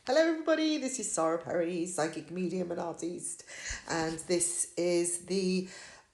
Hello, everybody. This is Sarah Perry, psychic medium and artist, and this is the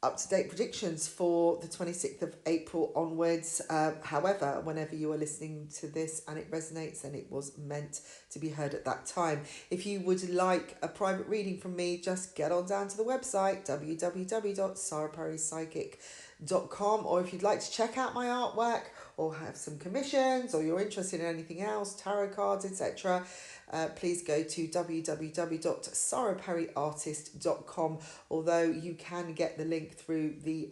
up-to-date predictions for the 26th of April onwards. However, whenever you are listening to this and it resonates, then it was meant to be heard at that time. If you would like a private reading from me, just get on down to the website www.sarahperrypsychic.com, or if you'd like to check out my artwork or have some commissions, or you're interested in anything else, tarot cards, etc., please go to www.sarahperryartist.com, although you can get the link through the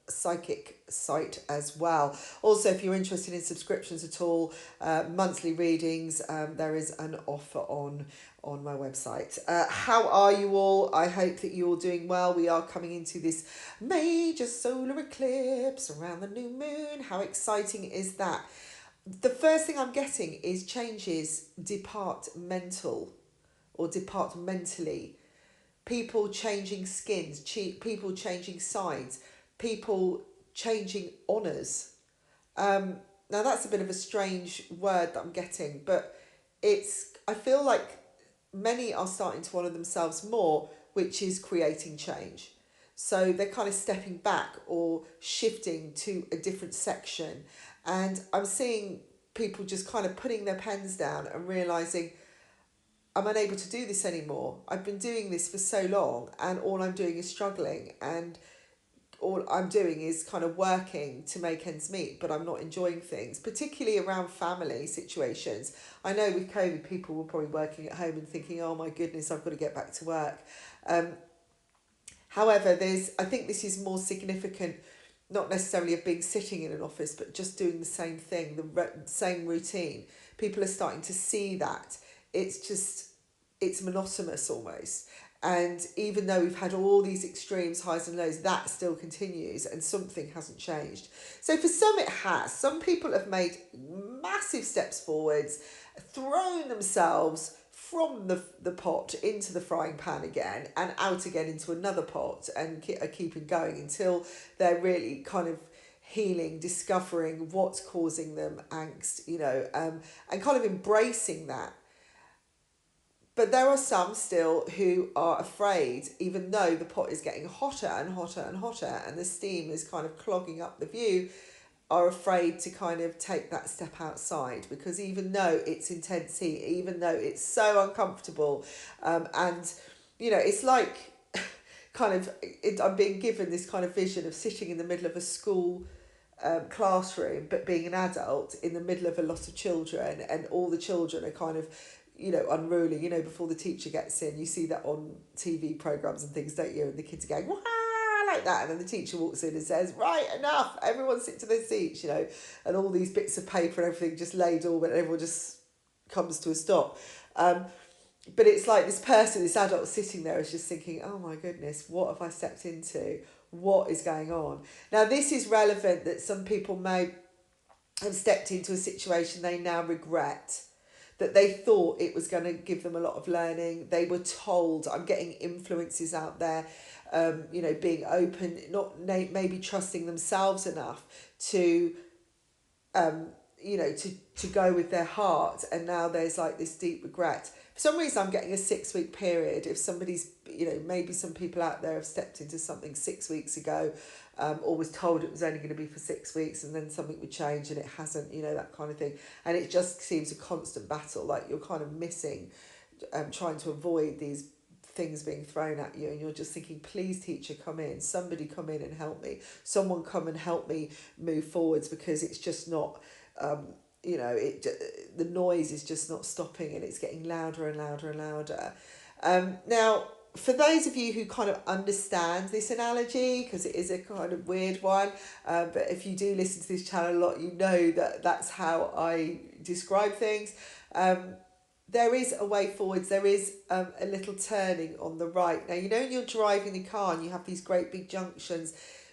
psychic site as well. Also, if you're interested in subscriptions at all, monthly readings, there is an offer on my website. How are you all? I hope that you're all doing well. We are coming into this major solar eclipse around the new moon. How exciting is that? The first thing I'm getting is changes departmental or departmentally. People changing skins, people changing sides, people changing honours. Now that's a bit of a strange word that I'm getting, but I feel like many are starting to honour themselves more, which is creating change. So they're kind of stepping back or shifting to a different section. And I'm seeing people just kind of putting their pens down and realising, I'm unable to do this anymore. I've been doing this for so long and all I'm doing is struggling, and all I'm doing is kind of working to make ends meet, but I'm not enjoying things, particularly around family situations. I know with COVID, people were probably working at home and thinking, oh my goodness, I've got to get back to work. However, I think this is more significant, not necessarily of being sitting in an office, but just doing the same thing, same routine. People are starting to see that. It's monotonous almost. And even though we've had all these extremes, highs and lows, that still continues and something hasn't changed. So for some it has. Some people have made massive steps forwards, thrown themselves from the pot into the frying pan again and out again into another pot, and are keeping going until they're really kind of healing, discovering what's causing them angst, and kind of embracing that. But there are some still who are afraid, even though the pot is getting hotter and hotter and hotter and the steam is kind of clogging up the view, are afraid to kind of take that step outside, because even though it's intense heat, even though it's so uncomfortable, and it's like I'm being given this kind of vision of sitting in the middle of a school classroom, but being an adult in the middle of a lot of children, and all the children are kind of unruly. Before the teacher gets in, you see that on TV programs and things, don't you? And the kids are going, wah, like that, and then the teacher walks in and says, right, enough, everyone sit to their seats, and all these bits of paper and everything just laid all, but everyone just comes to a stop. But it's like this adult sitting there is just thinking, oh my goodness, what have I stepped into? What is going on? Now, this is relevant that some people may have stepped into a situation they now regret, that they thought it was going to give them a lot of learning. They were told, I'm getting influences out there, being open, not maybe trusting themselves enough to, to go with their heart. And now there's like this deep regret. For some reason, I'm getting a 6-week period. If somebody's, maybe some people out there have stepped into something 6 weeks ago, or was told it was only going to be for 6 weeks, and then something would change and it hasn't, that kind of thing. And it just seems a constant battle, like you're kind of missing, trying to avoid these things being thrown at you, and you're just thinking, please teacher, come in, somebody come in and help me, someone come and help me move forwards, because it's just not, the noise is just not stopping, and it's getting louder and louder and louder. Now, for those of you who kind of understand this analogy, because it is a kind of weird one, but if you do listen to this channel a lot, you know that that's how I describe things. There is a way forwards. There is a little turning on the right. Now, when you're driving the car and you have these great big junctions,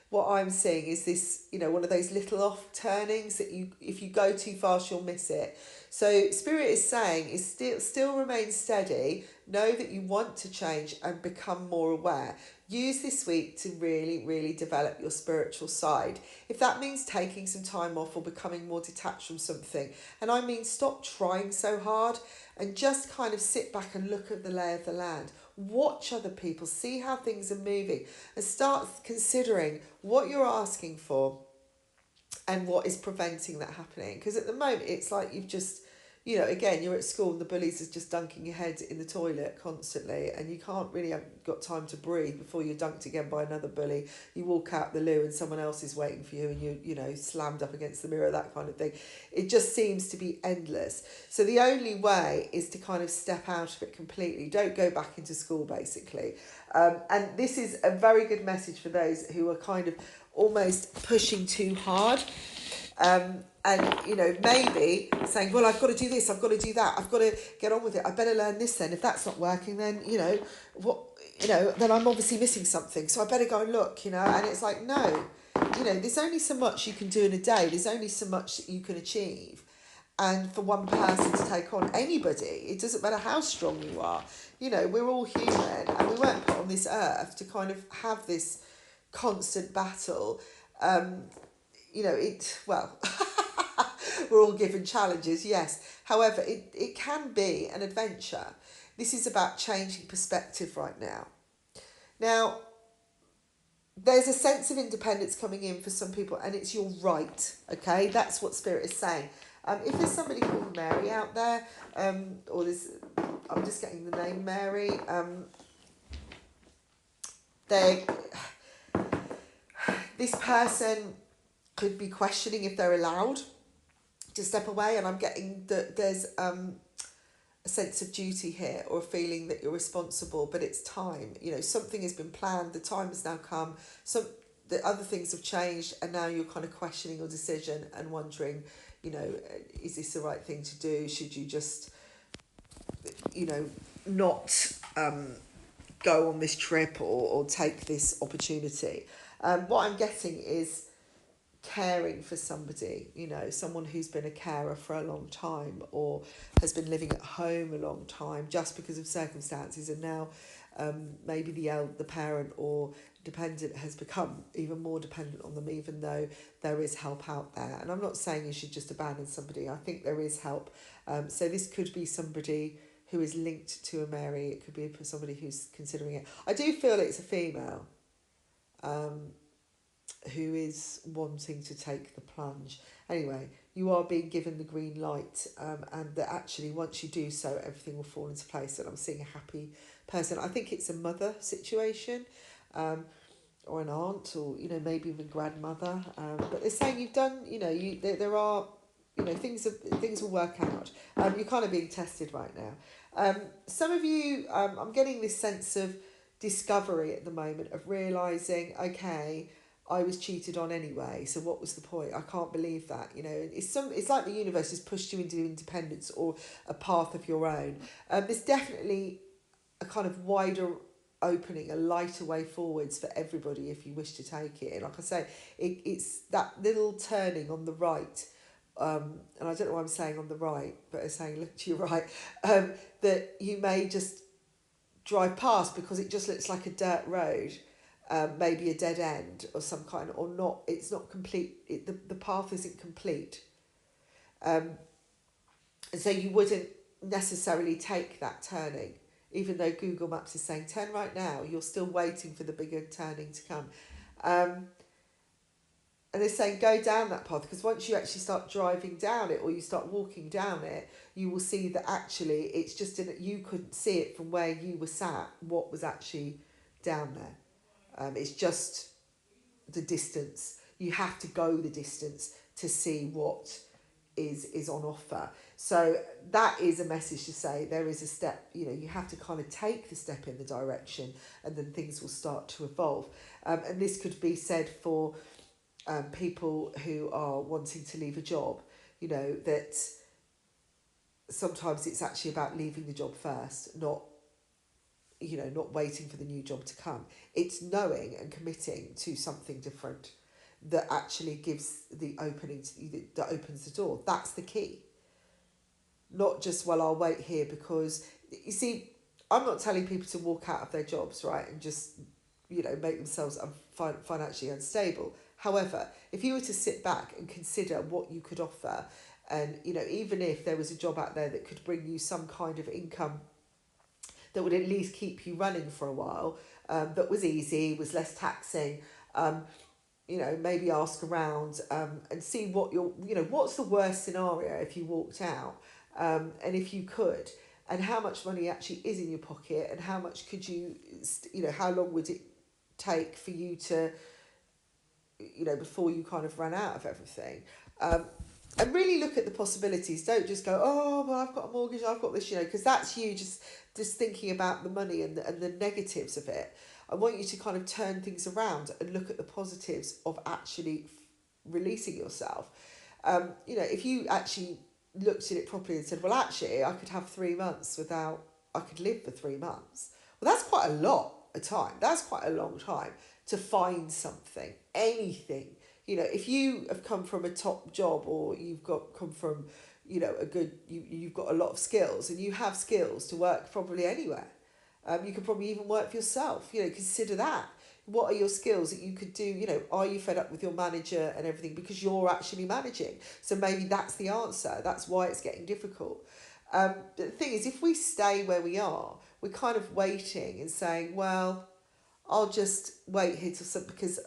what I'm seeing is this, one of those little off turnings that if you go too fast, you'll miss it. So Spirit is saying is still remain steady, know that you want to change and become more aware. Use this week to really, really develop your spiritual side. If that means taking some time off or becoming more detached from something, and I mean stop trying so hard and just kind of sit back and look at the lay of the land. Watch other people, see how things are moving, and start considering what you're asking for and what is preventing that happening. Because at the moment, it's like you've just, again, you're at school and the bullies is just dunking your head in the toilet constantly, and you can't really have got time to breathe before you're dunked again by another bully. You walk out the loo and someone else is waiting for you, and you slammed up against the mirror, that kind of thing. It just seems to be endless. So the only way is to kind of step out of it completely. Don't go back into school, basically. And this is a very good message for those who are kind of almost pushing too hard, and maybe saying, well, I've got to do this, I've got to do that, I've got to get on with it, I better learn this. Then if that's not working, then then I'm obviously missing something, so I better go and look. And it's like, no, there's only so much you can do in a day, there's only so much that you can achieve. And for one person to take on anybody, it doesn't matter how strong you are. We're all human, and we weren't put on this earth to kind of have this constant battle. We're all given challenges, yes. However, it can be an adventure. This is about changing perspective right now. Now, there's a sense of independence coming in for some people, and it's your right, okay? That's what Spirit is saying. If there's somebody called Mary out there, or there's, I'm just getting the name Mary, this person could be questioning if they're allowed to step away, and I'm getting that there's a sense of duty here, or a feeling that you're responsible, but it's time. Something has been planned, the time has now come, the other things have changed, and now you're kind of questioning your decision and wondering, is this the right thing to do? Should you just, not go on this trip or take this opportunity? What I'm getting is caring for somebody, someone who's been a carer for a long time, or has been living at home a long time just because of circumstances, and now maybe the parent or dependent has become even more dependent on them, even though there is help out there. And I'm not saying you should just abandon somebody. I think there is help. So this could be somebody who is linked to a Mary. It could be somebody who's considering it. I do feel it's a female who is wanting to take the plunge. Anyway, you are being given the green light, and that actually once you do so, everything will fall into place. And I'm seeing a happy person. I think it's a mother situation, or an aunt, or maybe even grandmother. But they're saying you've done. There are. Things will work out. You're kind of being tested right now. Some of you, I'm getting this sense of discovery at the moment, of realising, okay, I was cheated on anyway, so what was the point? I can't believe that. It's like the universe has pushed you into independence or a path of your own. There's definitely a kind of wider opening, a lighter way forwards for everybody if you wish to take it. And like I say, it's that little turning on the right. And I don't know why I'm saying on the right, but I'm saying look to your right, that you may just drive past because it just looks like a dirt road. Maybe a dead end or some kind, or not. It's not complete. The path isn't complete, and so you wouldn't necessarily take that turning, even though Google Maps is saying turn right now. You're still waiting for the bigger turning to come, and they're saying go down that path, because once you actually start driving down it or you start walking down it, you will see that actually it's just you couldn't see it from where you were sat. What was actually down there? It's just the distance. You have to go the distance to see what is on offer. So that is a message to say there is a step, you have to kind of take the step in the direction, and then things will start to evolve. And this could be said for people who are wanting to leave a job, that sometimes it's actually about leaving the job first, not waiting for the new job to come. It's knowing and committing to something different that actually gives the opening, that opens the door. That's the key. not just, well, I'll wait here, because you see, I'm not telling people to walk out of their jobs, right, and just, make themselves financially unstable. However, if you were to sit back and consider what you could offer, and even if there was a job out there that could bring you some kind of income that would at least keep you running for a while, that was easy, was less taxing, maybe ask around, and see what what's the worst scenario if you walked out, and if you could, and how much money actually is in your pocket, and how much could you, how long would it take for you to, before you kind of ran out of everything. And really look at the possibilities. Don't just go, oh, well, I've got a mortgage, I've got this, because that's you just thinking about the money and the negatives of it. I want you to kind of turn things around and look at the positives of actually releasing yourself. If you actually looked at it properly and said, well, actually, I could have 3 months without, I could live for 3 months. Well, that's quite a lot of time. That's quite a long time to find something, anything. If you have come from a top job, or come from, you've got a lot of skills, and you have skills to work probably anywhere. You could probably even work for yourself. Consider that. What are your skills that you could do? Are you fed up with your manager and everything because you're actually managing? So maybe that's the answer. That's why it's getting difficult. But the thing is, if we stay where we are, we're kind of waiting and saying, well, I'll just wait here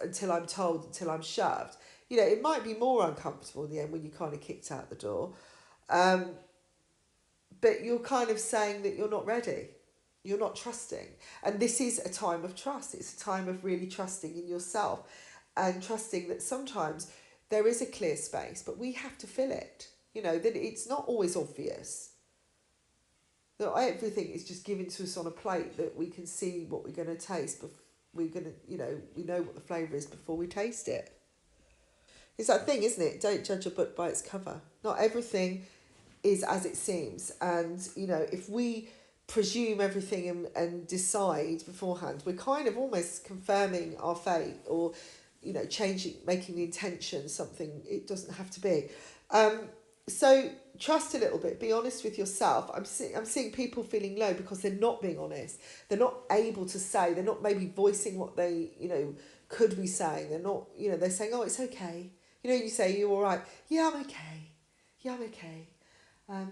until I'm told, until I'm shoved. It might be more uncomfortable in the end when you're kind of kicked out the door. But you're kind of saying that you're not ready. You're not trusting. And this is a time of trust. It's a time of really trusting in yourself, and trusting that sometimes there is a clear space, but we have to fill it. That it's not always obvious. That everything is just given to us on a plate, that we can see what we're going to taste, but we know what the flavour is before we taste it. It's that thing, isn't it? Don't judge a book by its cover. Not everything is as it seems. And, if we presume everything and decide beforehand, we're kind of almost confirming our fate, or, making the intention something it doesn't have to be. So trust a little bit. Be honest with yourself. I'm seeing people feeling low because they're not being honest. They're not able to say. They're not maybe voicing what they could be saying. They're not. They're saying, "Oh, it's okay." You say, "You're all right." "Yeah, I'm okay. Yeah, I'm okay.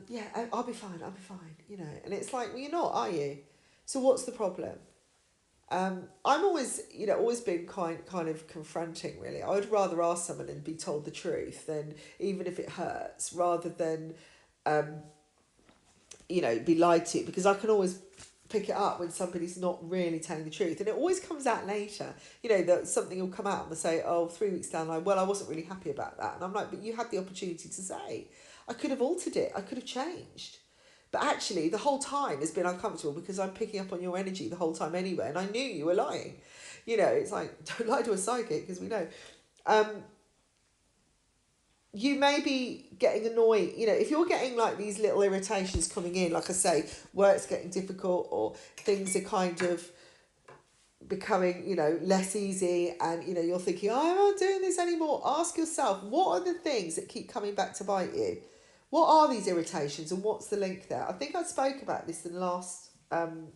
Yeah, I'll be fine. I'll be fine." And it's like, well, you're not, are you? So what's the problem? I'm always, always been kind of confronting, really. I would rather ask someone and be told the truth, than, even if it hurts, rather than, be lied to, because I can always pick it up when somebody's not really telling the truth. And it always comes out later, that something will come out and they say, oh, 3 weeks down the line, well, I wasn't really happy about that. And I'm like, but you had the opportunity to say, I could have altered it. I could have changed. But actually, the whole time has been uncomfortable because I'm picking up on your energy the whole time anyway, and I knew you were lying. It's like, don't lie to a psychic, because we know. You may be getting annoyed, if you're getting like these little irritations coming in, like I say, work's getting difficult, or things are kind of becoming, less easy, and, you're thinking, oh, I'm not doing this anymore. Ask yourself, what are the things that keep coming back to bite you? What are these irritations, and what's the link there? I think I spoke about this in the last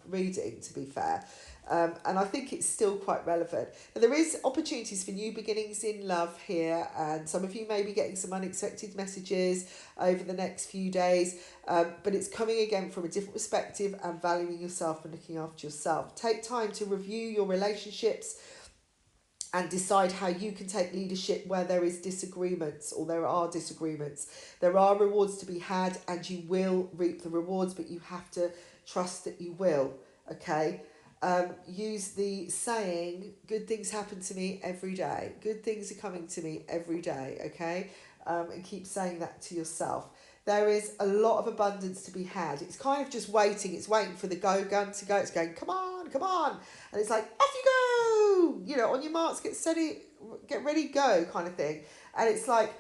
reading, to be fair, and I think it's still quite relevant. And there is opportunities for new beginnings in love here, and some of you may be getting some unexpected messages over the next few days, but it's coming again from a different perspective, and valuing yourself and looking after yourself. Take time to review your relationships and decide how you can take leadership where there is disagreements, or there are disagreements. There are rewards to be had, and you will reap the rewards, but you have to trust that you will, okay? Use the saying, good things happen to me every day. Good things are coming to me every day, okay? And keep saying that to yourself. There is a lot of abundance to be had. It's kind of just waiting. It's waiting for the go gun to go. It's going, come on, come on. And it's like, off you go. On your marks, get steady, get ready, go, kind of thing. And it's like,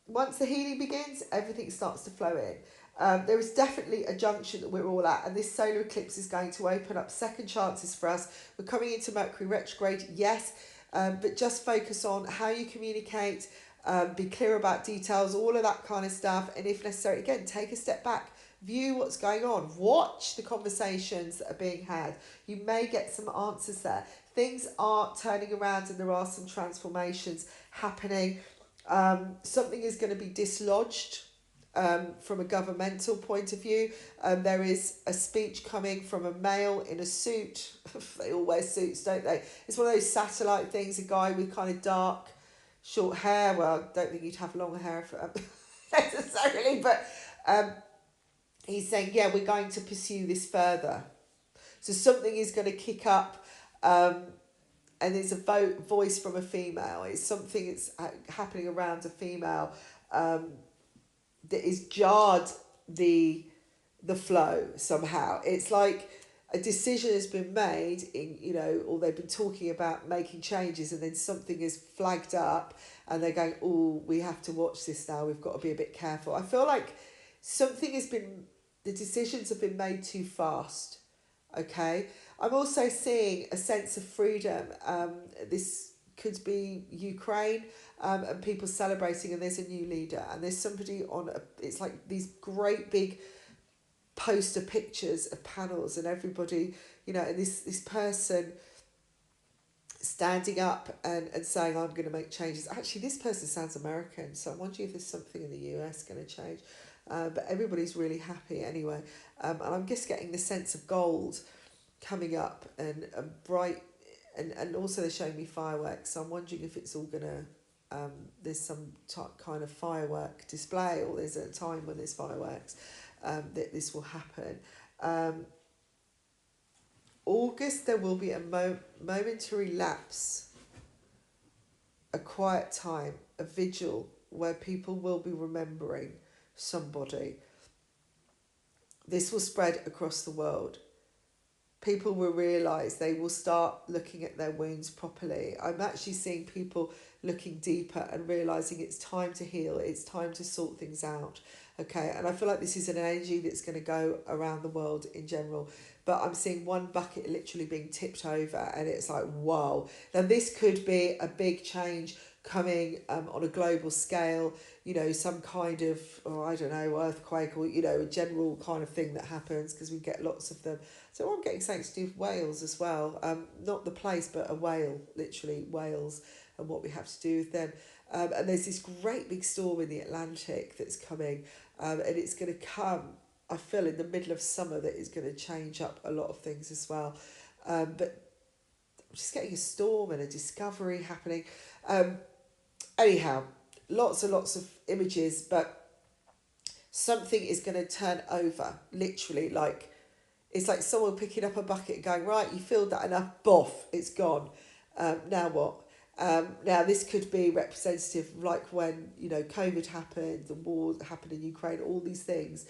once the healing begins, everything starts to flow in. There is definitely a junction that we're all at, and this solar eclipse is going to open up second chances for us. We're coming into Mercury retrograde, yes, but just focus on how you communicate, be clear about details, all of that kind of stuff, and if necessary, again, take a step back, view what's going on, watch the conversations that are being had. You may get some answers there. Things are turning around and there are some transformations happening. Something is going to be dislodged from a governmental point of view. There is a speech coming from a male in a suit. They all wear suits, don't they? It's one of those satellite things, a guy with kind of dark, short hair. Well, I don't think you'd have long hair for necessarily, but he's saying, yeah, we're going to pursue this further. So something is going to kick up, and there's a voice from a female. It's something that's happening around a female that is jarred the flow somehow. It's like a decision has been made in, or they've been talking about making changes, and then something is flagged up and they're going, oh, we have to watch this now, we've got to be a bit careful. I feel like the decisions have been made too fast. Okay. I'm also seeing a sense of freedom. This could be Ukraine, and people celebrating, and there's a new leader, and there's somebody it's like these great big poster pictures of panels, and everybody, and this person standing up and saying, I'm going to make changes. Actually, this person sounds American, so I'm wondering if there's something in the US going to change. But everybody's really happy anyway. And I'm just getting the sense of gold coming up, and bright, and also they're showing me fireworks. So I'm wondering if it's all going to, there's some kind of firework display, or there's a time when there's fireworks, that this will happen. August, there will be a momentary lapse, a quiet time, a vigil where people will be remembering somebody. This will spread across the world. People will realise, they will start looking at their wounds properly. I'm actually seeing people looking deeper and realising it's time to heal, it's time to sort things out. Okay, and I feel like this is an energy that's going to go around the world in general. But I'm seeing one bucket literally being tipped over, and it's like, wow. Now this could be a big change coming on a global scale, some kind of, I don't know, earthquake, or, a general kind of thing that happens, because we get lots of them. So I'm getting something to do with Wales as well. Not the place, but a whale, literally Wales, and what we have to do with them. And there's this great big storm in the Atlantic that's coming, and it's going to come, I feel, in the middle of summer, that is going to change up a lot of things as well. But I'm just getting a storm and a discovery happening. Anyhow, lots and lots of images, but something is going to turn over, literally, like, it's like someone picking up a bucket and going, right, you filled that enough, boff, it's gone. Now what? Now this could be representative, like when, COVID happened, the war that happened in Ukraine, all these things.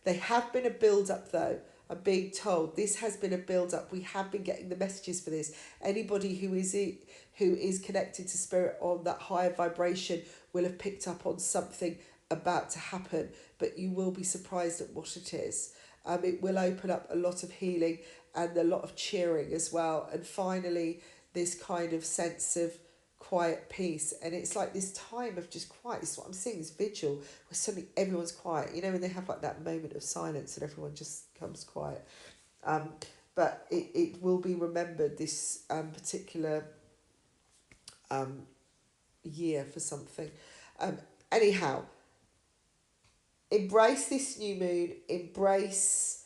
They have been a build-up, though. I'm being told this has been a build-up. We have been getting the messages for this. Anybody who is connected to spirit on that higher vibration will have picked up on something about to happen, but you will be surprised at what it is. It will open up a lot of healing and a lot of cheering as well. And finally, this kind of sense of quiet peace. And it's like this time of just quiet. This is what I'm seeing, this vigil, where suddenly everyone's quiet. When they have like that moment of silence and everyone just comes quiet. But it will be remembered, this particular year, for something. Anyhow, embrace this new moon, embrace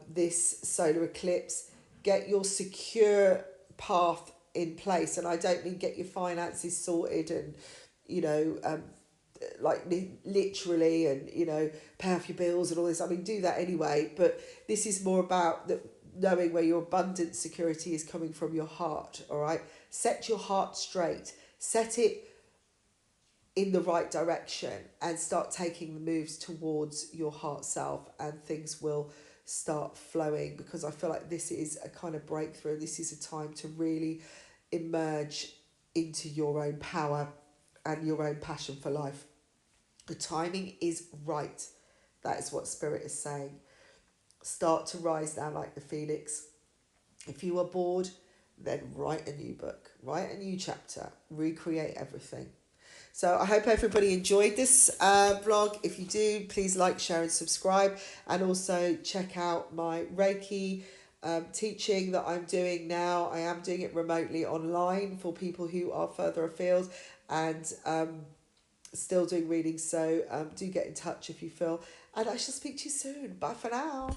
this solar eclipse, get your secure path in place. And I don't mean get your finances sorted and, like literally, and, pay off your bills and all this. I mean, do that anyway, but this is more about knowing where your abundant security is coming from, your heart, all right? Set your heart straight, set it in the right direction, and start taking the moves towards your heart self, and things will start flowing, because I feel like this is a kind of breakthrough. This is a time to really emerge into your own power and your own passion for life. The timing is right. That is what Spirit is saying. Start to rise now like the phoenix. If you are bored, then write a new book, write a new chapter, recreate everything. So I hope everybody enjoyed this vlog. If you do, please like, share and subscribe. And also check out my Reiki teaching that I'm doing now. I am doing it remotely online for people who are further afield, and still doing readings. So do get in touch if you feel. And I shall speak to you soon. Bye for now.